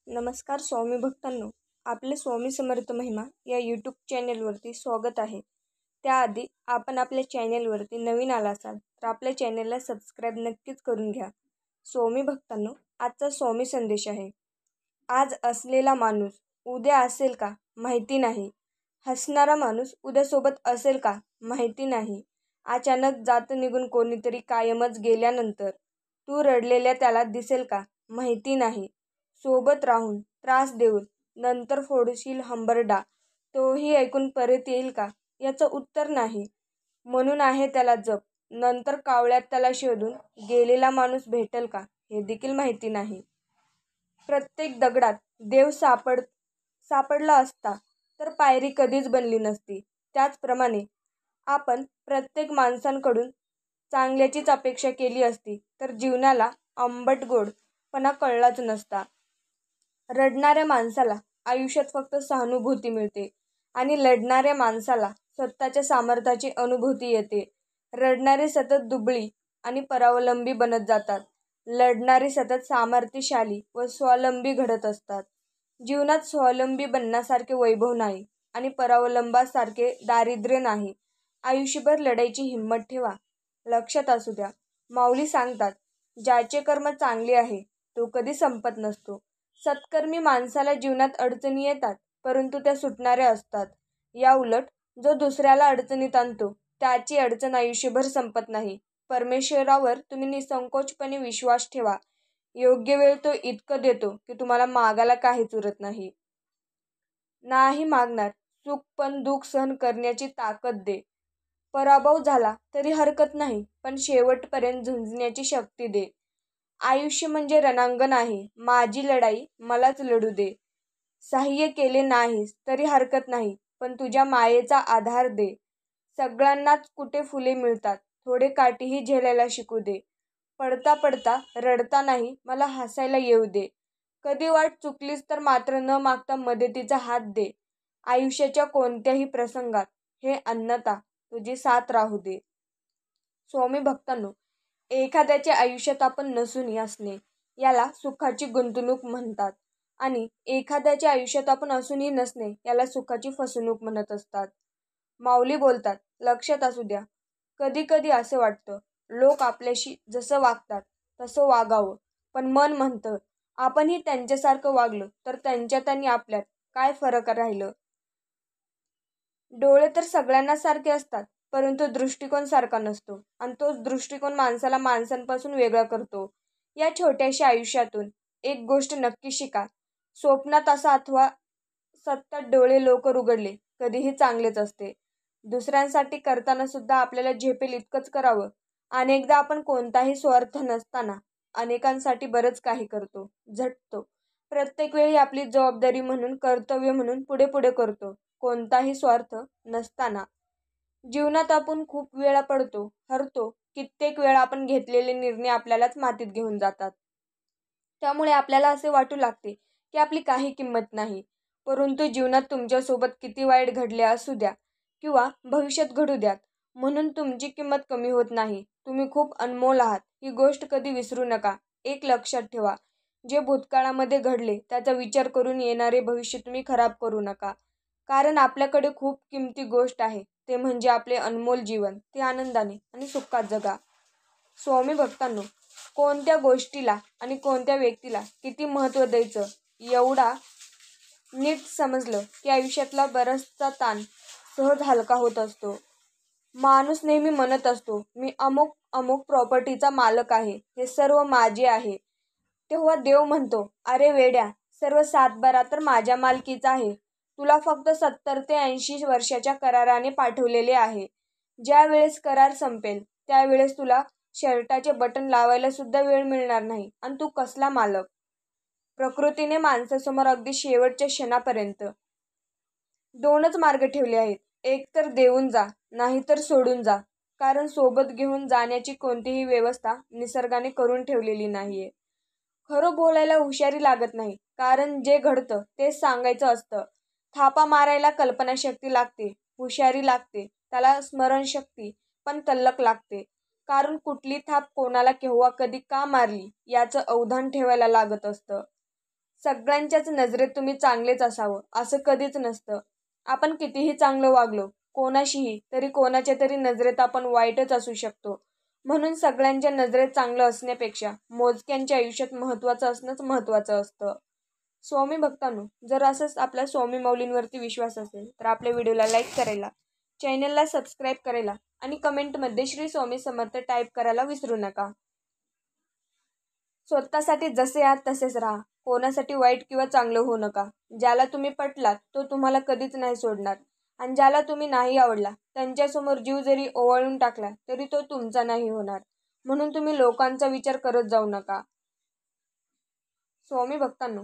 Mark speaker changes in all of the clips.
Speaker 1: नमस्कार स्वामी भक्तांनो, आपले स्वामी समर्थ महिमा या यूट्यूब चॅनेलवरती स्वागत आहे. त्याआधी आपण आपल्या चॅनेलवरती नवीन आला असाल तर आपल्या चॅनेलला सबस्क्राईब नक्कीच करून घ्या. स्वामी भक्तांनो, आजचा स्वामी संदेश आहे. आज असलेला माणूस उद्या असेल का माहिती नाही. हसणारा माणूस उद्या सोबत असेल का माहिती नाही. अचानक जात निघून कोणीतरी कायमच गेल्यानंतर तू रडलेल्या त्याला दिसेल का माहिती नाही. सोबत राहून त्रास देऊन नंतर फोडशील हंबरडा, तोही ऐकून परत येईल का याचं उत्तर नाही. म्हणून आहे त्याला जप, नंतर कावळ्यात त्याला शोधून गेलेला माणूस भेटेल का हे देखील माहिती नाही. प्रत्येक दगडात देव सापडला असता तर पायरी कधीच बनली नसती. त्याचप्रमाणे आपण प्रत्येक माणसांकडून चांगल्याचीच अपेक्षा केली असती तर जीवनाला आंबट गोडपणा कळलाच नसता. रडणाऱ्या माणसाला आयुष्यात फक्त सहानुभूती मिळते आणि लढणाऱ्या माणसाला स्वतःच्या सामर्थ्याची अनुभूती येते. रडणारे सतत दुबळी आणि परावलंबी बनत जातात. लढणारे सतत सामर्थ्यशाली व स्वावलंबी घडत असतात. जीवनात स्वावलंबी बनण्यासारखे वैभव नाही आणि परावलंबासारखे दारिद्र्य नाही. आयुष्यभर लढायची हिंमत ठेवा. लक्षात असू द्या, माऊली सांगतात, ज्याचे कर्म चांगले आहे तो कधी संपत नसतो. सत्कर्मी माणसाला जीवनात अडचणी येतात, परंतु त्या सुटणाऱ्या असतात. या उलट जो दुसऱ्याला अडचणीत आणतो त्याची अडचण आयुष्यभर संपत नाही. परमेश्वरावर तुम्ही निसंकोचपणे विश्वास ठेवा. योग्य वेळ तो इतकं देतो की तुम्हाला मागायला काहीच उरत नाही. नाही मागणार सुख, पण दुःख सहन करण्याची ताकद दे. पराभव झाला तरी हरकत नाही, पण शेवटपर्यंत झुंजण्याची शक्ती दे. आयुष्य म्हणजे रणांगण आहे. माझी लढाई मलाच लढू दे. सहाय्य केले नाहीस तरी हरकत नाही, पण तुझ्या मायेचा आधार दे. सगळ्यांनाच कुठे फुले मिळतात, थोडे काठीही झेलायला शिकू दे. पडता पडता रडता नाही, मला हसायला येऊ दे. कधी वाट चुकलीस तर मात्र न मागता मदतीचा हात दे. आयुष्याच्या कोणत्याही प्रसंगात हे अन्नता तुझी साथ राहू दे. स्वामी भक्तांनो, एखाद्याच्या आयुष्यात आपण नसून असणे याला सुखाची गुंतवणूक म्हणतात आणि एखाद्याच्या आयुष्यात आपण असूनही नसणे याला सुखाची फसवणूक म्हणत असतात. माऊली बोलतात, लक्षात असू द्या, कधी कधी असं वाटतं लोक आपल्याशी जसं वागतात तसं वागावं, पण मन म्हणतं आपणही त्यांच्यासारखं वागलं तर त्यांच्यात आणि आपल्यात काय फरक राहिलं. डोळे तर सगळ्यांना सारखे असतात, परंतु दृष्टिकोन सारखा नसतो आणि तोच दृष्टिकोन माणसाला माणसांपासून वेगळा करतो. या छोट्याशा आयुष्यातून एक गोष्ट नक्की शिका. स्वप्नात असा अथवा सतत डोळे लवकर उघडले कधीही चांगलेच असते. दुसऱ्यांसाठी करताना सुद्धा आपल्याला झेपेल इतकंच करावं. अनेकदा आपण कोणताही स्वार्थ नसताना अनेकांसाठी बरंच काही करतो, झटतो. प्रत्येक वेळी आपली जबाबदारी म्हणून, कर्तव्य म्हणून पुढे पुढे करतो, कोणताही स्वार्थ नसताना. जीवनात आपण खूप वेळा पडतो, हरतो. कित्येक वेळा आपण घेतलेले निर्णय आपल्यालाच मातीत घेऊन जातात. त्यामुळे आपल्याला असे वाटू लागते की आपली काही किंमत नाही. परंतु जीवनात तुमच्यासोबत किती वाईट घडले असू द्या किंवा भविष्यात घडू द्यात, म्हणून तुमची किंमत कमी होत नाही. तुम्ही खूप अनमोल आहात, ही गोष्ट कधी विसरू नका. एक लक्षात ठेवा, जे भूतकाळामध्ये घडले त्याचा विचार करून येणारे भविष्य तुम्ही खराब करू नका. कारण आपल्याकडे खूप किमती गोष्ट आहे, ते म्हणजे आपले अनमोल जीवन. ते आनंदाने आणि सुखात जगा. स्वामी भक्तांनो, कोणत्या गोष्टीला आणि कोणत्या व्यक्तीला किती महत्त्व द्यायचं एवढा नीट समजलं की आयुष्यातला बराचसा ताण सहज हलका होत असतो. माणूस नेहमी म्हणत असतो, मी अमुक अमुक प्रॉपर्टीचा मालक आहे, हे सर्व माझे आहे. तेव्हा देव म्हणतो, अरे वेड्या, सर्व सातबारा तर माझ्या मालकीचा आहे. तुला फक्त 70 ते 80 वर्षाच्या कराराने पाठवलेले आहे. ज्या वेळेस करार संपेल त्यावेळेस तुला शर्टाचे बटन लावायला सुद्धा वेळ मिळणार नाही आणि तू कसला मालक. प्रकृतीने माणसासमोर अगदी शेवटच्या क्षणापर्यंत दोनच मार्ग ठेवले आहेत. एक तर देऊन जा, नाही तर सोडून जा. कारण सोबत घेऊन जाण्याची कोणतीही व्यवस्था निसर्गाने करून ठेवलेली नाहीये. खरं बोलायला हुशारी लागत नाही, कारण जे घडतं तेच सांगायचं असतं. थापा मारायला कल्पनाशक्ती लागते, हुशारी लागते, त्याला स्मरणशक्ती पण तल्लख लागते. कारण कुठली थाप कोणाला केव्हा कधी का मारली याचं अवधान ठेवायला लागत असतं. सगळ्यांच्याच नजरेत तुम्ही चांगलेच असावं असं कधीच नसतं. आपण कितीही चांगलं वागलो कोणाशीही तरी कोणाच्या तरी नजरेत आपण वाईटच असू शकतो. म्हणून सगळ्यांच्या नजरेत चांगलं असण्यापेक्षा मोजक्यांच्या आयुष्यात महत्त्वाचं असणंच महत्त्वाचं असतं. स्वामी भक्तांनो, जर असंच आपल्या स्वामी माऊलींवरती विश्वास असेल तर आपल्या व्हिडिओला लाईक करायला, चॅनलला सबस्क्राईब करायला आणि कमेंटमध्ये श्री स्वामी समर्थ टाईप करायला विसरू नका. स्वतःसाठी जसे आहात तसेच राहा. कोणासाठी वाईट किंवा चांगलं होऊ नका. ज्याला तुम्ही पटलात तो तुम्हाला कधीच नाही सोडणार आणि ज्याला तुम्ही नाही आवडला त्यांच्यासमोर जीव जरी ओवाळून टाकला तरी तो तुमचा नाही होणार. म्हणून तुम्ही लोकांचा विचार करत जाऊ नका. स्वामी भक्तांनो,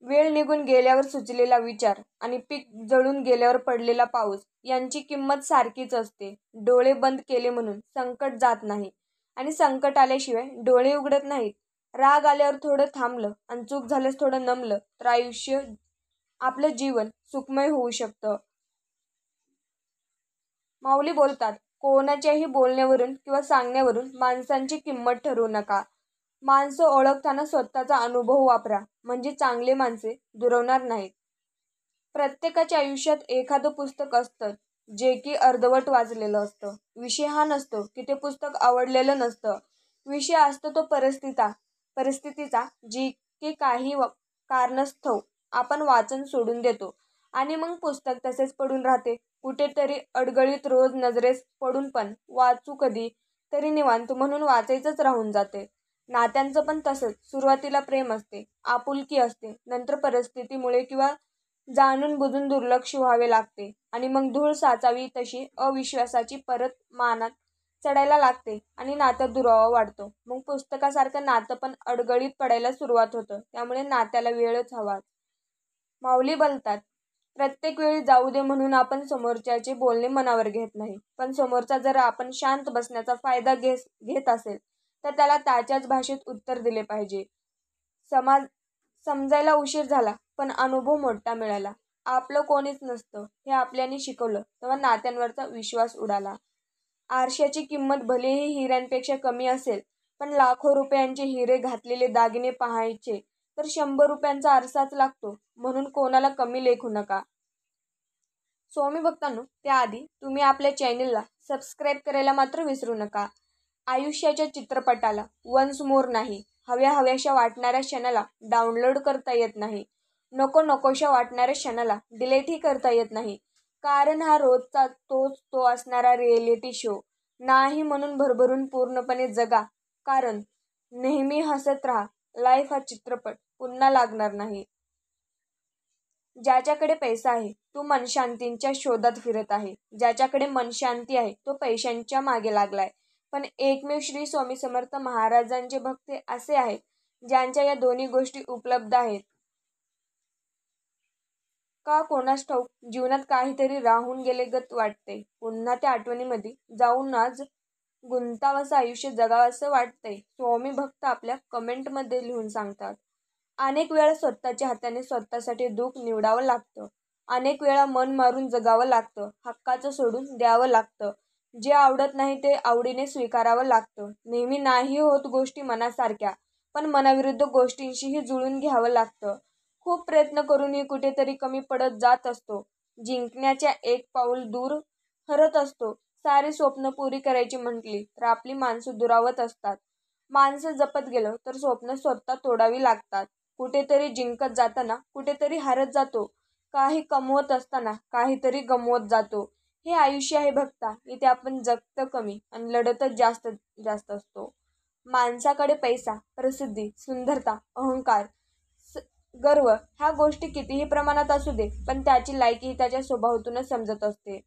Speaker 1: वेळ निघून गेल्यावर सुचलेला विचार आणि पीक जळून गेल्यावर पडलेला पाऊस यांची किंमत सारखीच असते. डोळे बंद केले म्हणून संकट जात नाही आणि संकट आल्याशिवाय डोळे उघडत नाहीत. राग आल्यावर थोडं थांबलं आणि चूक झाल्यास थोडं नमलं तर आयुष्य, आपलं जीवन सुखमय होऊ शकतं. माऊली बोलतात, कोणाच्याही बोलण्यावरून किंवा सांगण्यावरून माणसांची किंमत ठरवू नका. माणसं ओळखताना स्वतःचा अनुभव वापरा, म्हणजे चांगले माणसे दुरावणार नाहीत. प्रत्येकाच्या आयुष्यात एखादं पुस्तक असतं जे की अर्धवट वाचलेलं असतं. विषय हा नसतो की ते पुस्तक आवडलेलं नसतं. विषय असतो तो परिस्थितीचा, जी की काही कारणास्तव आपण वाचन सोडून देतो आणि मग पुस्तक तसेच पडून राहते. कुठेतरी अडगळीत रोज नजरेस पडून पण वाचू कधी तरी निवांत म्हणून वाचायचंच राहून जाते. नात्यांचं पण तसंच. सुरुवातीला प्रेम असते, आपुलकी असते, नंतर परिस्थितीमुळे किंवा जाणून बुजून दुर्लक्ष व्हावे लागते आणि मग धूळ साचावी तशी अविश्वासाची परत मानात चढायला लागते आणि नात्यात दुरावा वाढतो. मग पुस्तकासारखं नातं पण अडगळीत पडायला सुरुवात होतं. त्यामुळे नात्याला वेळच हवा. माऊली बोलतात, प्रत्येक वेळी जाऊ दे म्हणून आपण समोरच्याचे बोलणे मनावर घेत नाही, पण समोरचा जर आपण शांत बसण्याचा फायदा घेत असेल तर त्याला त्याच्याच भाषेत उत्तर दिले पाहिजे. समजायला उशीर झाला पण अनुभव मोठा मिळाला. आपलं कोणीच नसतं हे आपल्याने शिकवलं तेव्हा नात्यांवरचा विश्वास उडाला. आरशाची किंमत भलेही हिऱ्यांपेक्षा कमी असेल, पण लाखो रुपयांचे हिरे घातलेले दागिने पाहायचे तर 100 रुपयांचा आरसाच लागतो. म्हणून कोणाला कमी लेखू नका. स्वामी भक्तांनो, त्याआधी तुम्ही आपल्या चॅनेलला सबस्क्राईब करायला मात्र विसरू नका. आयुष्याच्या चित्रपटाला वन्स मोर नाही. हव्याशा वाटणाऱ्या क्षणाला डाउनलोड करता येत नाही. नकोशा वाटणाऱ्या क्षणाला डिलीटही करता येत नाही. कारण हा रोजचा तो असणारा रिएलिटी शो नाही. म्हणून भरभरून पूर्णपणे जगा. कारण नेहमी हसत राहा. लाईफ हा चित्रपट पुन्हा लागणार नाही. ज्याच्याकडे पैसा आहे तो मनशांतीच्या शोधात फिरत आहे. ज्याच्याकडे मनशांती आहे तो पैशांच्या मागे लागलाय. पण एकमेव श्री स्वामी समर्थ महाराजांचे भक्त असे आहेत ज्यांच्या या दोन्ही गोष्टी उपलब्ध आहेत. का कोणास ठाऊक जीवनात काहीतरी राहून गेलेगत वाटते. पुन्हा त्या आठवणीमध्ये जाऊन आज गुंतावंसं आयुष्य जगावंसं वाटतंय. स्वामी भक्त आपल्या कमेंटमध्ये लिहून सांगतात. अनेक वेळा स्वतःच्या हाताने स्वतःसाठी दुःख निवडावं लागतं. अनेक वेळा मन मारून जगावं लागतं. हक्काचं सोडून द्यावं लागतं. जे आवडत नाही ते आवडीने स्वीकारावं लागतं. नेहमी नाही होत गोष्टी मनासारख्या, पण मनाविरुद्ध गोष्टींशीही जुळून घ्यावं लागतं. खूप प्रयत्न करूनही कुठेतरी कमी पडत जात असतो. जिंकण्याच्या एक पाऊल दूर हरत असतो. सारी स्वप्न पुरी करायची म्हटली तर आपली माणसं दुरावत असतात. माणसं जपत गेलो तर स्वप्न स्वतः तोडावी लागतात. कुठेतरी जिंकत जाताना कुठेतरी हारत जातो. काही कमवत असताना काहीतरी गमवत जातो. हे आयुष्य आहे भक्ता. इथे आपण जगत कमी आणि लढतच जास्त असतो. माणसाकडे पैसा, प्रसिद्धी, सुंदरता, अहंकार, गर्व ह्या गोष्टी कितीही प्रमाणात असू दे, पण त्याची लायकी त्याच्या स्वभावातूनच समजत असते.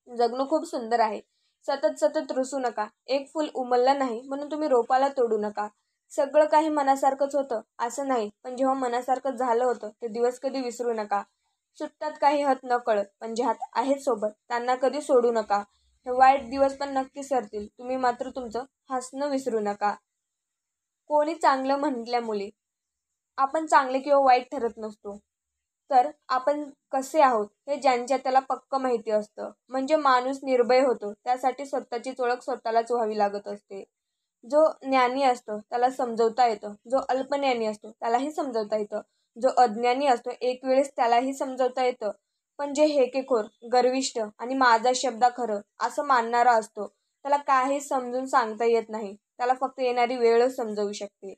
Speaker 1: जगणं खूप सुंदर आहे. सतत रुसू नका. एक फूल उमललं नाही म्हणून तुम्ही रोपाला तोडू नका. सगळं काही मनासारखंच होतं असं नाही, पण जेव्हा मनासारखं झालं होतं ते दिवस कधी विसरू नका. सुटतात काही हात न कळत, पण जे हात आहेत सोबत त्यांना कधी सोडू नका. हे वाईट दिवस पण नक्की सरतील. तुम्ही मात्र तुमचं हसणं विसरू नका. कोणी चांगलं म्हटल्यामुळे आपण चांगले किंवा वाईट ठरत नसतो. तर आपण कसे आहोत हे ज्यांच्या त्याला पक्क माहिती असतं. म्हणजे माणूस निर्भय होतो. त्यासाठी स्वतःची ओळख स्वतःलाच व्हावी लागत असते. जो ज्ञानी असतो त्याला समजवता येतं, जो अल्पज्ञानी असतो त्यालाही समजवता येतं, जो अज्ञानी असतो एक वेळेस त्यालाही समजवता येतं. पण जे हेकेखोर, गर्विष्ठ आणि माझा शब्द खरं असं मानणारा असतो त्याला काही समजून सांगता येत नाही. त्याला फक्त येणारी वेळच समजवू शकते.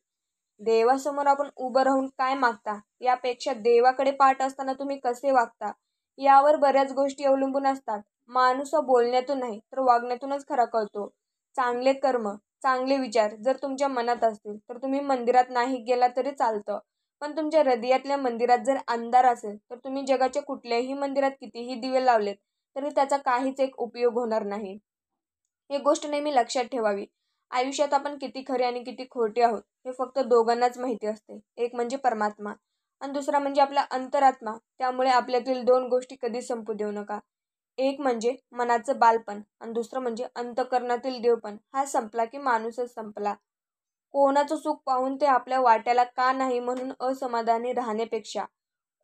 Speaker 1: देवासमोर आपण उभं राहून काय मागता यापेक्षा देवाकडे पाठ असताना तुम्ही कसे वागता यावर बऱ्याच गोष्टी अवलंबून असतात. माणूस हा बोलण्यातून नाही तर वागण्यातूनच खरा कळतो. चांगले कर्म, चांगले विचार जर तुमच्या मनात असतील तर तुम्ही मंदिरात नाही गेला तरी चालतं. पण तुमच्या हृदयातल्या मंदिरात जर अंधार असेल तर तुम्ही जगाच्या कुठल्याही मंदिरात कितीही दिवे लावलेत तरी त्याचा काहीच एक उपयोग होणार नाही. ही गोष्ट नेहमी लक्षात ठेवावी. आयुष्यात आपण किती खरे आणि किती खोटे आहोत हे फक्त दोघांनाच माहिती असते. एक म्हणजे परमात्मा आणि दुसरा म्हणजे आपला अंतरात्मा. त्यामुळे आपल्यातील दोन गोष्टी कधी संपू देऊ नका. एक म्हणजे मनाचं बालपण आणि दुसरं म्हणजे अंतःकरणातील देवपण. हा संपला की माणूसच संपला. कोणाचं सुख पाहून ते आपल्या वाट्याला का नाही म्हणून असमाधानी राहण्यापेक्षा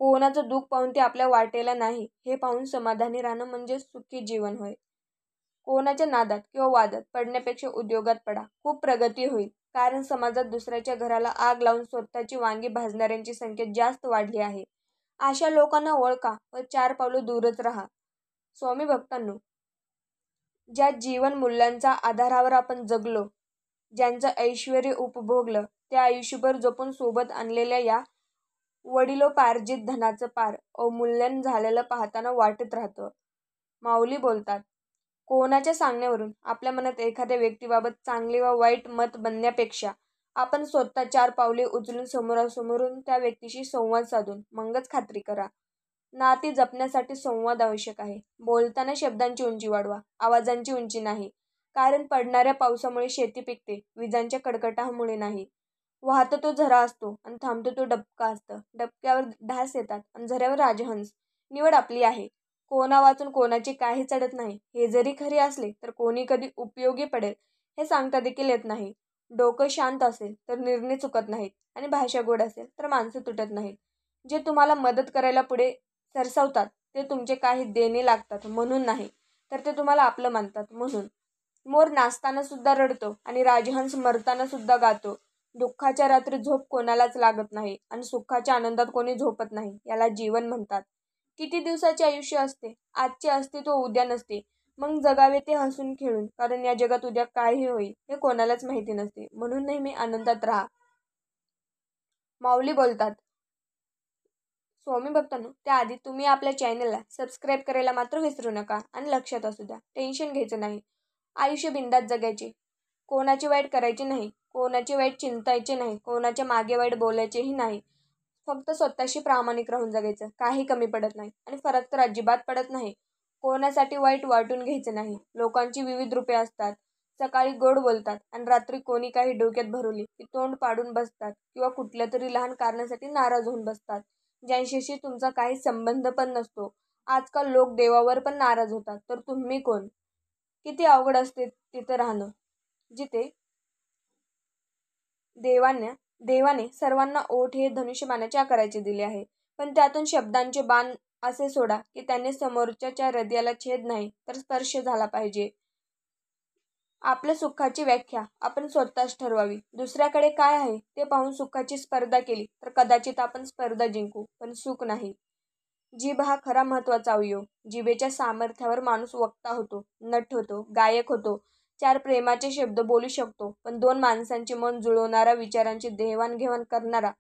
Speaker 1: कोणाचं दुःख पाहून ते आपल्या वाटेला नाही हे पाहून समाधानी राहणं म्हणजे सुखी जीवन होय. कोणाच्या नादात किंवा वादात पडण्यापेक्षा उद्योगात पडा. खूप प्रगती होईल. कारण समाजात दुसऱ्याच्या घराला आग लावून स्वतःची वांगी भाजणाऱ्यांची संख्या जास्त वाढली आहे. अशा लोकांना ओळखा व 4 पावलं दूरच राहा. स्वामी भक्तांनो, ज्या जीवन मूल्यांच्या आधारावर आपण जगलो, ज्यांचं ऐश्वर्य उपभोगलं, त्या आयुष्यभर जपून सोबत आणलेल्या या वडिलोपार्जित धनाचं पार अवमूल्यन झालेलं पाहताना वाटत राहतं. माऊली बोलतात, कोणाच्या सांगण्यावरून आपल्या मनात एखाद्या व्यक्तीबाबत चांगले व वाईट मत बनण्यापेक्षा आपण स्वतः 4 पावले उचलून समोरासमोरून त्या व्यक्तीशी संवाद साधून मगच खात्री करा. नाती जपण्यासाठी संवाद आवश्यक आहे. बोलताना शब्दांची उंची वाढवा, आवाजांची उंची नाही. कारण पडणाऱ्या पावसामुळे शेती पिकते, विजांच्या कडकडाटामुळे नाही. वाहतो तो झरा असतो आणि थांबतो तो डबका असतं. डबक्यावर ढास येतात आणि झऱ्यावर राजहंस. निवड आपली आहे. कोणा वाचून कोणाची काही चढत नाही. हे जरी खरे असले तर कोणी कधी उपयोगी पडेल हे सांगता देखील येत नाही. डोकं शांत असेल तर निर्णय चुकत नाहीत आणि भाषा गोड असेल तर माणसं तुटत नाहीत. जे तुम्हाला मदत करायला पुढे सरसावतात ते तुमचे काही देणे लागतात म्हणून नाही, तर ते तुम्हाला आपलं मानतात म्हणून. मोर नाचताना सुद्धा रडतो आणि राजहंस मरताना सुद्धा गातो. दुःखाच्या रात्री झोप कोणालाच लागत नाही आणि सुखाच्या आनंदात कोणी झोपत नाही. याला जीवन म्हणतात. किती दिवसाचे आयुष्य असते? आजचे अस्तित्व उद्या नसते. मग जगावे ते हसून खेळून. कारण या जगात उद्या काय होईल हे कोणालाच माहिती नसते. म्हणून नेहमी आनंदात राहा. माऊली बोलतात, स्वामी भक्तांनो, त्याआधी तुम्ही आपल्या चॅनलला सबस्क्राईब करायला मात्र विसरू नका. आणि लक्षात असू द्या, टेन्शन घ्यायचं नाही. आयुष्य बिंदास जगायचे. कोणाचे वाईट करायचे नाही, कोणाचे वाईट चिंतायचे नाही, कोणाच्या मागे वाईट बोलायचेही नाही. फक्त स्वतःशी प्रामाणिक राहून जगायचं. काही कमी पडत नाही आणि फरक तर अजिबात पडत नाही. कोणासाठी वाईट वाटून घ्यायचं नाही. लोकांची विविध रूपे असतात. सकाळी गोड बोलतात आणि रात्री कोणी काही डोक्यात भरवली की तोंड पाडून बसतात किंवा कुठल्या तरी लहान कारणासाठी नाराज होऊन बसतात, ज्यांच्याशी तुमचा काही संबंध पण नसतो. आजकाल लोक देवावर पण नाराज होतात, तर तुम्ही कोण? किती अवघड असते तिथं राहणं, जिथे देवाने सर्वांना ओठ हे धनुष्यबाणाच्या आकाराचे दिले आहे. पण त्यातून शब्दांचे बाण असे सोडा की त्याने समोरच्याच्या हृदयाला छेद नाही तर स्पर्श झाला पाहिजे. आपल्या सुखाची व्याख्या आपण स्वतःच ठरवावी. दुसऱ्याकडे काय आहे ते पाहून सुखाची स्पर्धा केली तर कदाचित आपण स्पर्धा जिंकू, पण सुख नाही. जीभ हा खरा महत्त्वाचा अवयव. जिभेच्या सामर्थ्यावर माणूस वक्ता होतो, नट होतो, गायक होतो, 4 प्रेमाचे शब्द बोलू शकतो. पण 2 माणसांचे मन जुळवणारा, विचारांची देवाणघेवाण करणारा,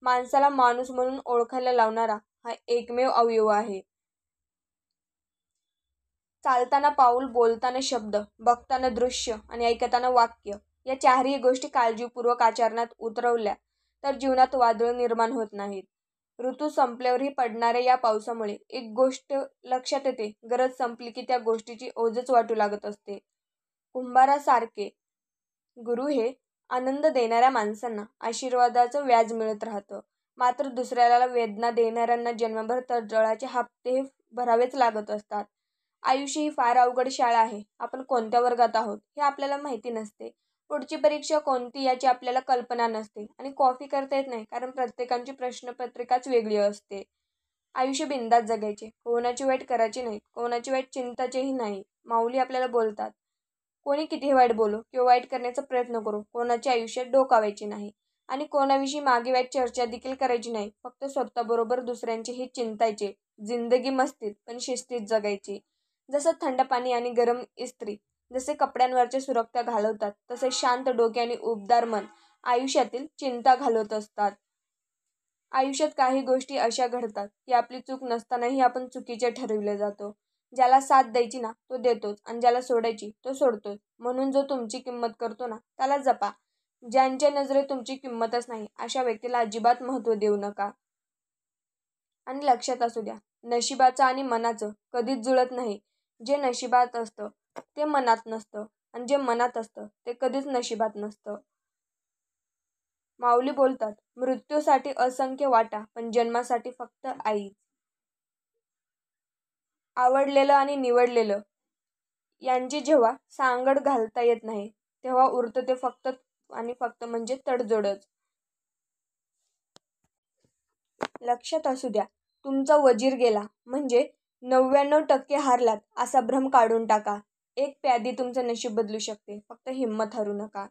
Speaker 1: माणसाला माणूस म्हणून ओळखायला लावणारा हा एकमेव अवयव आहे. चालताना पाऊल, बोलताना शब्द, बघताना दृश्य आणि ऐकताना वाक्य या 4ही गोष्टी काळजीपूर्वक आचरणात उतरवल्या तर जीवनात वादळ निर्माण होत नाहीत. ऋतू संपल्यावरही पडणाऱ्या या पावसामुळे एक गोष्ट लक्षात येते, गरज संपली की त्या गोष्टीची ओझच वाटू लागत असते. कुंभारासारखे गुरु हे आनंद देणाऱ्या माणसांना आशीर्वादाचं व्याज मिळत राहतं. मात्र दुसऱ्याला वेदना देणाऱ्यांना जन्मभर तळतळाचे हप्ते भरावेच लागत असतात. आयुष्य ही फार अवघड शाळा आहे. आपण कोणत्या वर्गात आहोत हे आपल्याला माहिती नसते. पुढची परीक्षा कोणती याची आपल्याला कल्पना नसते आणि कॉफी करता येत नाही कारण प्रत्येकाची प्रश्नपत्रिकाच वेगळी असते. आयुष्य बिंदास जगायचे. कोणाची वाईट करायची नाही, कोणाची वाईट चिंताचेही नाही. माऊली आपल्याला बोलतात, कोणी कितीही वाईट बोलो किंवा वाईट करण्याचा प्रयत्न करो, कोणाच्या आयुष्यात डोकावायचे नाही आणि कोणाविषयी मागे वाईट चर्चा देखील करायची नाही. फक्त स्वतःबरोबर दुसऱ्यांचेही चिंतायचे. जिंदगी मस्तीत पण शिस्तीत जगायची. जसं थंड पाणी आणि गरम इस्त्री जसे कपड्यांवरच्या सुरक्षा घालवतात, तसे शांत डोके आणि उबदार मन आयुष्यातील चिंता घालवत असतात. आयुष्यात काही गोष्टी अशा घडतात की आपली चूक नसतानाही आपण चुकीचे ठरविले जातो. ज्याला साथ द्यायची ना तो देतोच आणि ज्याला सोडायची तो सोडतोच. म्हणून जो तुमची किंमत करतो ना त्याला जपा. ज्यांच्या नजरेत तुमची किंमतच नाही अशा व्यक्तीला अजिबात महत्त्व देऊ नका. आणि लक्षात असू द्या, नशिबाचं आणि मनाचं कधीच जुळत नाही. जे नशिबात असतं ते मनात नसतं आणि जे मनात असतं ते कधीच नशिबात नसतं. माऊली बोलतात, मृत्यूसाठी असंख्य वाटा पण जन्मासाठी फक्त आई. आवडलेलं आणि निवडलेलं यांची जेव्हा सांगड घालता येत नाही तेव्हा उरतं ते फक्त आणि फक्त म्हणजे तडजोडच. लक्षात असू द्या, तुमचा वजीर गेला म्हणजे 99% हारलात असा भ्रम काढून टाका. एक प्यादी तुमचं नशीब बदलू शकते. फक्त हिंमत हरू नका.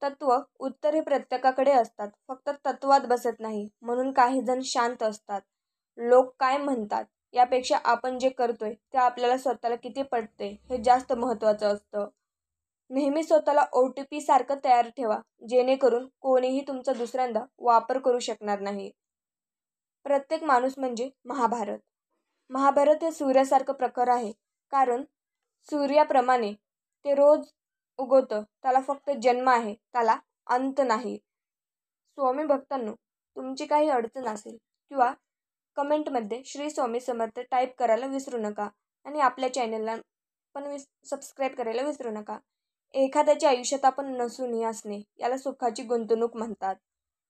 Speaker 1: तत्व उत्तर हे प्रत्येकाकडे असतात. फक्त तत्वात बसत नाही. म्हणून काही जण शांत असतात. लोक काय म्हणतात यापेक्षा आपण जे करतोय ते आपल्याला स्वतःला किती पटते हे जास्त महत्त्वाचं असतं. नेहमी स्वतःला OTP सारखं तयार ठेवा, जेणेकरून कोणीही तुमचा दुसऱ्यांदा वापर करू शकणार नाही. प्रत्येक माणूस म्हणजे महाभारत. महाभारत हे सूर्यासारखं प्रखर आहे, कारण सूर्याप्रमाणे ते रोज उगवतं. त्याला फक्त जन्म आहे, त्याला अंत नाही. स्वामी भक्तांनो, तुमची काही अडचण असेल किंवा कमेंटमध्ये श्री स्वामी समर्थ टाईप करायला विसरू नका आणि आपल्या चॅनलला पण सबस्क्राईब करायला विसरू नका. एखाद्याच्या आयुष्यात आपण नसूनही असणे याला सुखाची गुंतवणूक म्हणतात.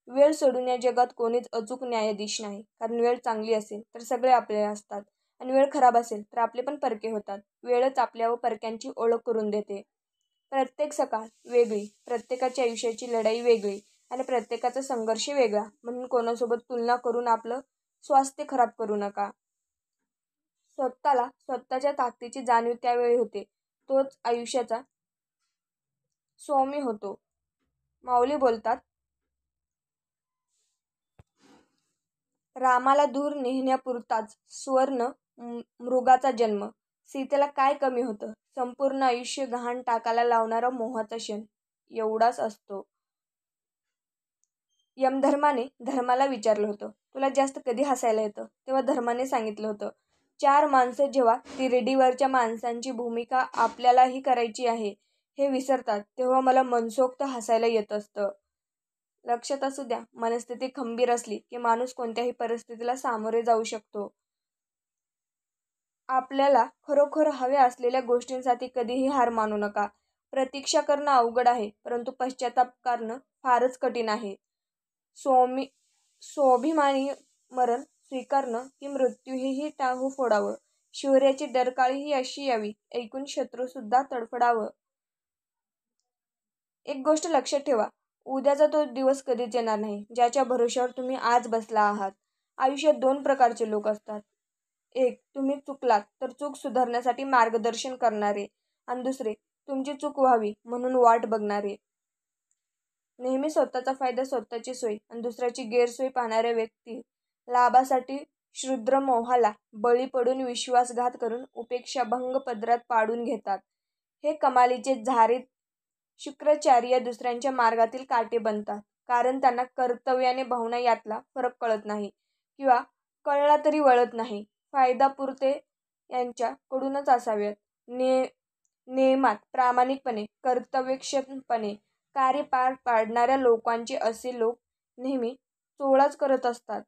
Speaker 1: वेळ सोडून या जगात कोणीच अचूक न्यायाधीश नाही. कारण वेळ चांगली असेल तर सगळे आपले असतात आणि वेळ खराब असेल तर आपले पण परके होतात. वेळच आपल्या व परक्यांची ओळख करून देते. प्रत्येक सकाळ वेगळी, प्रत्येकाच्या आयुष्याची लढाई वेगळी आणि प्रत्येकाचा संघर्ष वेगळा. म्हणून कोणासोबत तुलना करून आपलं स्वास्थ्य खराब करू नका. स्वतःला स्वतःच्या ताकदीची जाणीव त्यावेळी होते, तोच आयुष्याचा स्वामी होतो. माऊली बोलतात, रामाला दूर नेण्यापुरताच स्वर्ण मृगाचा जन्म. सीतेला काय कमी होतं? संपूर्ण आयुष्य गहाण टाकायला लावणारा मोहाचा क्षण एवढाच असतो. यमधर्माने धर्माला विचारलं होतं, तुला जास्त कधी हसायला येतं? तेव्हा धर्माने सांगितलं होतं, 4 माणसं जेव्हा तिरडीवरच्या माणसांची भूमिका आपल्यालाही करायची आहे हे विसरतात तेव्हा मला मनसोक्त हसायला येत असतं. लक्षात असू द्या, मनस्थिती खंबीर असली की माणूस कोणत्याही परिस्थितीला सामोरे जाऊ शकतो. आपल्याला खरोखर हव्या असलेल्या गोष्टींसाठी कधीही हार मानू नका. प्रतीक्षा करणं अवघड आहे, परंतु पश्चाताप करणं फारच कठीण आहे. स्वाभिमानी मरण स्वीकारणं की मृत्यूही टाहू फोडावं. शौर्याची डरकाळीही अशी यावी, ऐकून शत्रूसुद्धा तडफडावं. एक गोष्ट लक्षात ठेवा, उद्याचा तो दिवस कधीच येणार नाही ज्याच्या भरोश्यावर तुम्ही आज बसला आहात. आयुष्यात 2 प्रकारचे लोक असतात. एक, तुम्ही चुकलात तर चूक सुधारण्यासाठी मार्गदर्शन करणारे आणि दुसरे, तुमची चूक व्हावी म्हणून वाट बघणारे. नेहमी स्वतःचा फायदा, स्वतःची सोय आणि दुसऱ्याची गैरसोय पाहणाऱ्या व्यक्ती लाभासाठी क्षुद्र मोहाला बळी पडून विश्वासघात करून उपेक्षाभंग पदरात पाडून घेतात. हे कमालीचे झारीत शुक्राचार्य दुसऱ्यांच्या मार्गातील काटे बनतात, कारण त्यांना कर्तव्याने भावना यातला फरक कळत नाही किंवा कळला तरी वळत नाही. फायदापुरते यांच्याकडूनच असावेत. नियमात प्रामाणिकपणे, कर्तव्यक्षमपणे कार्य पार पाडणाऱ्या लोकांचे असे लोक नेहमी चोळाच करत असतात.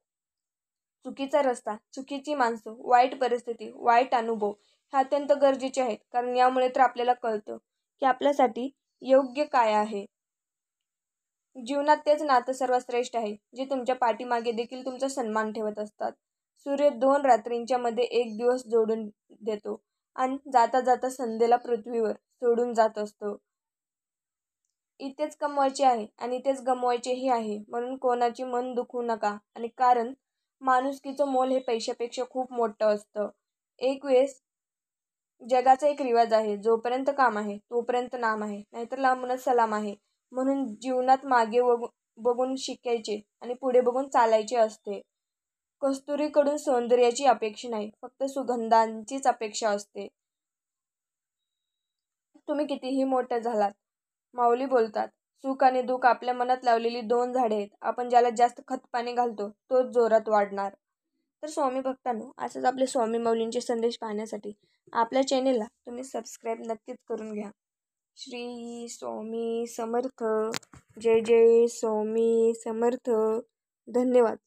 Speaker 1: चुकीचा रस्ता, चुकीची माणसं, वाईट परिस्थिती, वाईट अनुभव हे अत्यंत गरजेचे आहेत, कारण यामुळे तर आपल्याला कळतं की आपल्यासाठी योग्य काय आहे. जीवनात तेच नातं सर्वात श्रेष्ठ आहे जे तुमच्या पाठीमागे देखील तुमचा सन्मान ठेवत असतात. सूर्य 2 रात्रींच्या मध्ये 1 दिवस जोडून देतो आणि जाता जाता संध्येला पृथ्वीवर सोडून जात असतो. इथेच कमवायचे आहे आणि इथेच गमवायचेही आहे. म्हणून कोणाची मन दुखवू नका. आणि कारण माणुसकीचं मोल हे पैशापेक्षा खूप मोठं असतं. एक वेळेस जगाचा एक रिवाज आहे, जोपर्यंत काम आहे तोपर्यंत नाम आहे, नाहीतर लांबूनच सलाम आहे. म्हणून जीवनात मागे बघून शिकायचे आणि पुढे बघून चालायचे असते. कस्तुरीकडून सौंदर्याची अपेक्षा नाही, फक्त सुगंधांचीच अपेक्षा असते. तुम्ही कितीही मोठे झालात, माऊली बोलतात, सुख आणि दुःख आपल्या मनात लावलेली दोन झाडे आहेत. आपण ज्याला जास्त खत पाणी घालतो तोच जोरात वाढणार. तर स्वामी भक्तांनो, असंच आपले स्वामी माऊलींचे संदेश पाहण्यासाठी आपल्या चॅनेलला तुम्ही सबस्क्राईब नक्कीच करून घ्या. श्री स्वामी समर्थ. जय जय स्वामी समर्थ. धन्यवाद.